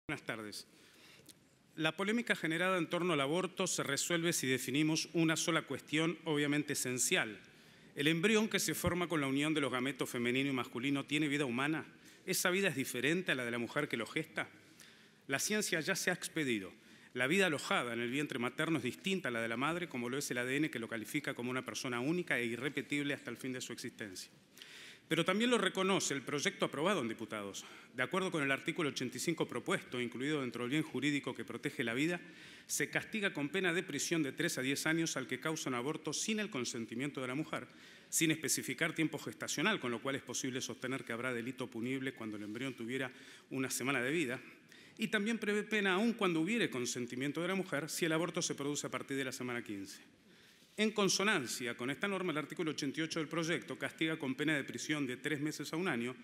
Buenas tardes. La polémica generada en torno al aborto se resuelve si definimos una sola cuestión obviamente esencial. ¿El embrión que se forma con la unión de los gametos femenino y masculino tiene vida humana? ¿Esa vida es diferente a la de la mujer que lo gesta? La ciencia ya se ha expedido. La vida alojada en el vientre materno es distinta a la de la madre, como lo es el ADN que lo califica como una persona única e irrepetible hasta el fin de su existencia. Pero también lo reconoce el proyecto aprobado en diputados. De acuerdo con el artículo 85 propuesto, incluido dentro del bien jurídico que protege la vida, se castiga con pena de prisión de 3 a 10 años al que causa un aborto sin el consentimiento de la mujer, sin especificar tiempo gestacional, con lo cual es posible sostener que habrá delito punible cuando el embrión tuviera una semana de vida. Y también prevé pena aun cuando hubiere consentimiento de la mujer si el aborto se produce a partir de la semana 15. En consonancia con esta norma, el artículo 88 del proyecto castiga con pena de prisión de 3 meses a 1 año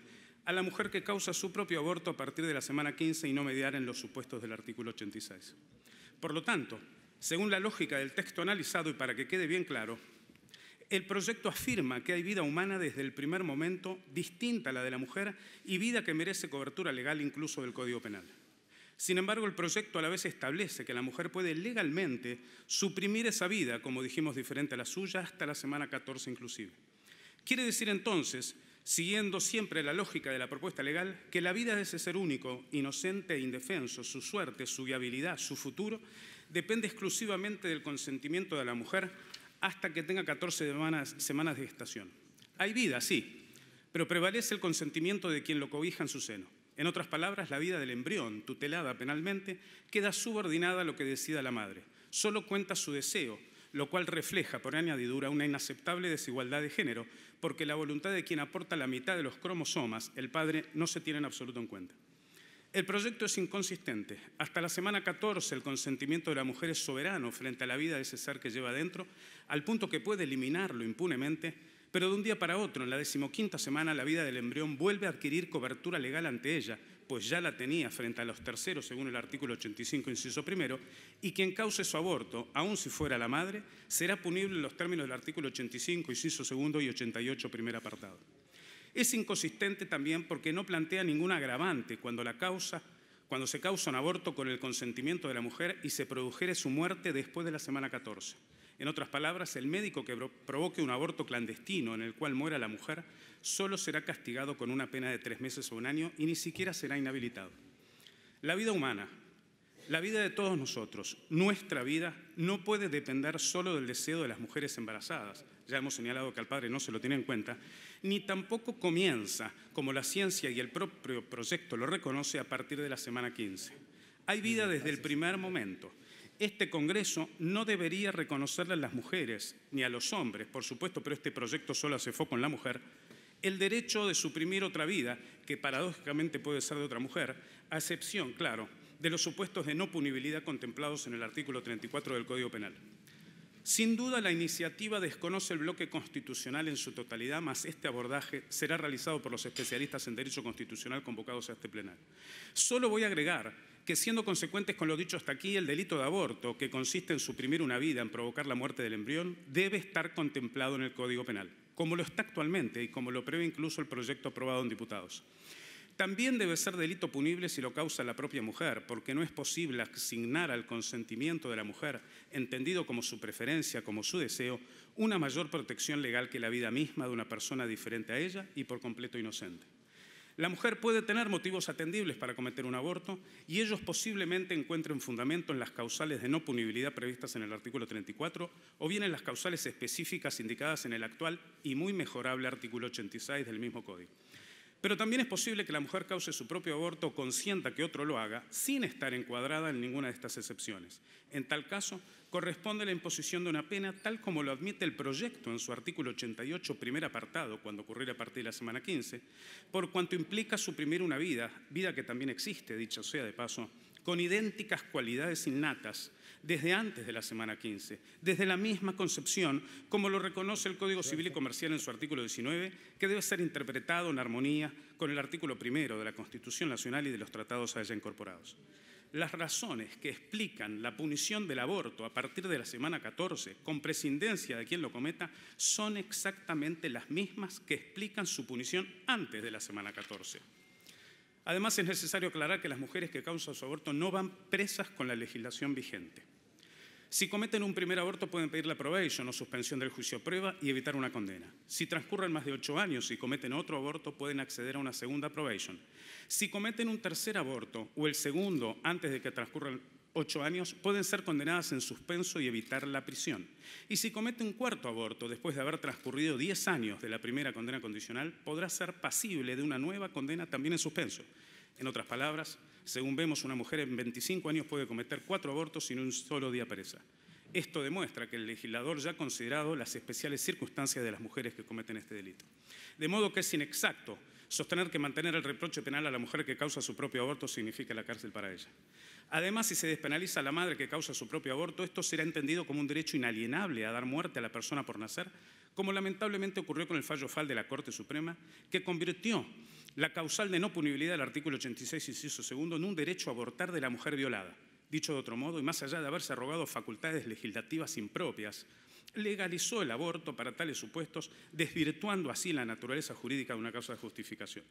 a la mujer que causa su propio aborto a partir de la semana 15 y no mediar en los supuestos del artículo 86. Por lo tanto, según la lógica del texto analizado y para que quede bien claro, el proyecto afirma que hay vida humana desde el primer momento, distinta a la de la mujer y vida que merece cobertura legal incluso del Código Penal. Sin embargo, el proyecto a la vez establece que la mujer puede legalmente suprimir esa vida, como dijimos, diferente a la suya, hasta la semana 14 inclusive. Quiere decir entonces, siguiendo siempre la lógica de la propuesta legal, que la vida de ese ser único, inocente e indefenso, su suerte, su viabilidad, su futuro, depende exclusivamente del consentimiento de la mujer hasta que tenga 14 semanas de gestación. Hay vida, sí, pero prevalece el consentimiento de quien lo cobija en su seno. En otras palabras, la vida del embrión, tutelada penalmente, queda subordinada a lo que decida la madre. Solo cuenta su deseo, lo cual refleja, por añadidura, una inaceptable desigualdad de género, porque la voluntad de quien aporta la mitad de los cromosomas, el padre, no se tiene en absoluto en cuenta. El proyecto es inconsistente. Hasta la semana 14 el consentimiento de la mujer es soberano frente a la vida de ese ser que lleva dentro, al punto que puede eliminarlo impunemente, pero de un día para otro, en la 15ª semana, la vida del embrión vuelve a adquirir cobertura legal ante ella, pues ya la tenía frente a los terceros, según el artículo 85, inciso primero, y quien cause su aborto, aun si fuera la madre, será punible en los términos del artículo 85, inciso segundo y 88, primer apartado. Es inconsistente también porque no plantea ningún agravante cuando se causa un aborto con el consentimiento de la mujer y se produjere su muerte después de la semana 14. En otras palabras, el médico que provoque un aborto clandestino en el cual muera la mujer solo será castigado con una pena de 3 meses o 1 año y ni siquiera será inhabilitado. La vida humana, la vida de todos nosotros, nuestra vida, no puede depender solo del deseo de las mujeres embarazadas. Ya hemos señalado que al padre no se lo tiene en cuenta, ni tampoco comienza, como la ciencia y el propio proyecto lo reconoce, a partir de la semana 15. Hay vida desde el primer momento. Este Congreso no debería reconocerle a las mujeres, ni a los hombres, por supuesto, pero este proyecto solo hace foco en la mujer, el derecho de suprimir otra vida, que paradójicamente puede ser de otra mujer, a excepción, claro, de los supuestos de no punibilidad contemplados en el artículo 34 del Código Penal. Sin duda, la iniciativa desconoce el bloque constitucional en su totalidad, mas este abordaje será realizado por los especialistas en derecho constitucional convocados a este plenario. Solo voy a agregar que, siendo consecuentes con lo dicho hasta aquí, el delito de aborto, que consiste en suprimir una vida, en provocar la muerte del embrión, debe estar contemplado en el Código Penal, como lo está actualmente y como lo prevé incluso el proyecto aprobado en diputados. También debe ser delito punible si lo causa la propia mujer, porque no es posible asignar al consentimiento de la mujer, entendido como su preferencia, como su deseo, una mayor protección legal que la vida misma de una persona diferente a ella y por completo inocente. La mujer puede tener motivos atendibles para cometer un aborto y ellos posiblemente encuentren fundamento en las causales de no punibilidad previstas en el artículo 34 o bien en las causales específicas indicadas en el actual y muy mejorable artículo 86 del mismo Código. Pero también es posible que la mujer cause su propio aborto o consienta que otro lo haga sin estar encuadrada en ninguna de estas excepciones. En tal caso, corresponde la imposición de una pena tal como lo admite el proyecto en su artículo 88, primer apartado, cuando ocurriera a partir de la semana 15, por cuanto implica suprimir una vida que también existe, dicho sea de paso, con idénticas cualidades innatas desde antes de la semana 15, desde la misma concepción, como lo reconoce el Código Civil y Comercial en su artículo 19, que debe ser interpretado en armonía con el artículo 1 de la Constitución Nacional y de los tratados a ella incorporados. Las razones que explican la punición del aborto a partir de la semana 14, con prescindencia de quien lo cometa, son exactamente las mismas que explican su punición antes de la semana 14. Además, es necesario aclarar que las mujeres que causan su aborto no van presas con la legislación vigente. Si cometen un primer aborto pueden pedir la probation o suspensión del juicio a prueba y evitar una condena. Si transcurren más de 8 años y cometen otro aborto pueden acceder a una segunda probation. Si cometen un tercer aborto o el segundo antes de que transcurran 8 años, pueden ser condenadas en suspenso y evitar la prisión. Y si cometen un cuarto aborto después de haber transcurrido 10 años de la primera condena condicional, podrá ser pasible de una nueva condena también en suspenso. En otras palabras, según vemos, una mujer en 25 años puede cometer 4 abortos sin un solo día presa. Esto demuestra que el legislador ya ha considerado las especiales circunstancias de las mujeres que cometen este delito. De modo que es inexacto sostener que mantener el reproche penal a la mujer que causa su propio aborto significa la cárcel para ella. Además, si se despenaliza a la madre que causa su propio aborto, esto será entendido como un derecho inalienable a dar muerte a la persona por nacer, como lamentablemente ocurrió con el fallo FAL de la Corte Suprema, que convirtió la causal de no punibilidad del artículo 86, inciso segundo, en un derecho a abortar de la mujer violada. Dicho de otro modo, y más allá de haberse arrogado facultades legislativas impropias, legalizó el aborto para tales supuestos, desvirtuando así la naturaleza jurídica de una causa de justificación.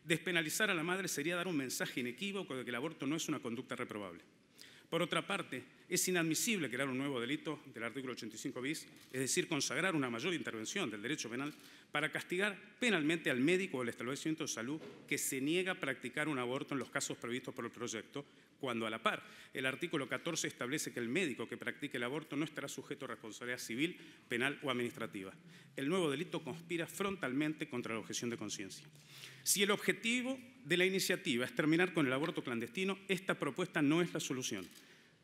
Despenalizar a la madre sería dar un mensaje inequívoco de que el aborto no es una conducta reprobable. Por otra parte, es inadmisible crear un nuevo delito del artículo 85 bis, es decir, consagrar una mayor intervención del derecho penal para castigar penalmente al médico o al establecimiento de salud que se niega a practicar un aborto en los casos previstos por el proyecto, cuando a la par el artículo 14 establece que el médico que practique el aborto no estará sujeto a responsabilidad civil, penal o administrativa. El nuevo delito conspira frontalmente contra la objeción de conciencia. Si el objetivo de la iniciativa es terminar con el aborto clandestino, esta propuesta no es la solución.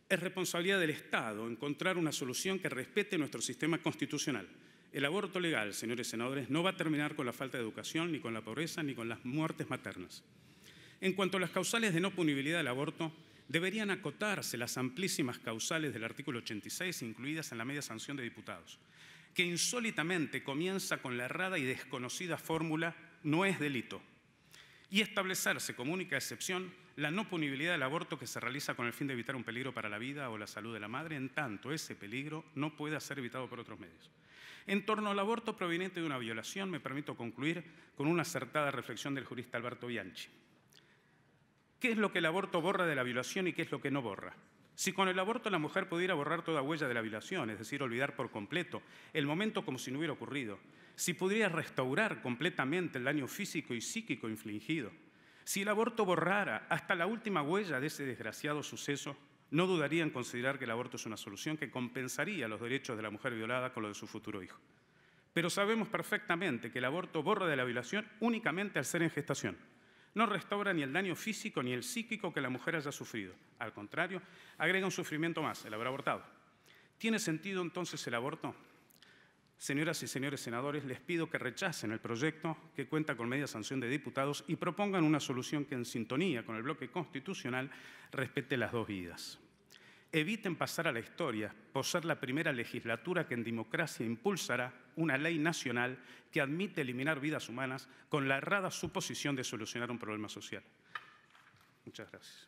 Es responsabilidad del Estado encontrar una solución que respete nuestro sistema constitucional. El aborto legal, señores senadores, no va a terminar con la falta de educación, ni con la pobreza, ni con las muertes maternas. En cuanto a las causales de no punibilidad del aborto, deberían acotarse las amplísimas causales del artículo 86 incluidas en la media sanción de diputados, que insólitamente comienza con la errada y desconocida fórmula «no es delito», y establecerse como única excepción la no punibilidad del aborto que se realiza con el fin de evitar un peligro para la vida o la salud de la madre, en tanto ese peligro no pueda ser evitado por otros medios. En torno al aborto proveniente de una violación, me permito concluir con una acertada reflexión del jurista Alberto Bianchi. ¿Qué es lo que el aborto borra de la violación y qué es lo que no borra? Si con el aborto la mujer pudiera borrar toda huella de la violación, es decir, olvidar por completo el momento como si no hubiera ocurrido, si pudiera restaurar completamente el daño físico y psíquico infligido, si el aborto borrara hasta la última huella de ese desgraciado suceso, no dudaría en considerar que el aborto es una solución que compensaría los derechos de la mujer violada con los de su futuro hijo. Pero sabemos perfectamente que el aborto borra de la violación únicamente al ser en gestación. No restaura ni el daño físico ni el psíquico que la mujer haya sufrido. Al contrario, agrega un sufrimiento más, el haber abortado. ¿Tiene sentido entonces el aborto? Señoras y señores senadores, les pido que rechacen el proyecto que cuenta con media sanción de diputados y propongan una solución que en sintonía con el bloque constitucional respete las dos vidas. Eviten pasar a la historia por ser la primera legislatura que en democracia impulsará una ley nacional que admite eliminar vidas humanas con la errada suposición de solucionar un problema social. Muchas gracias.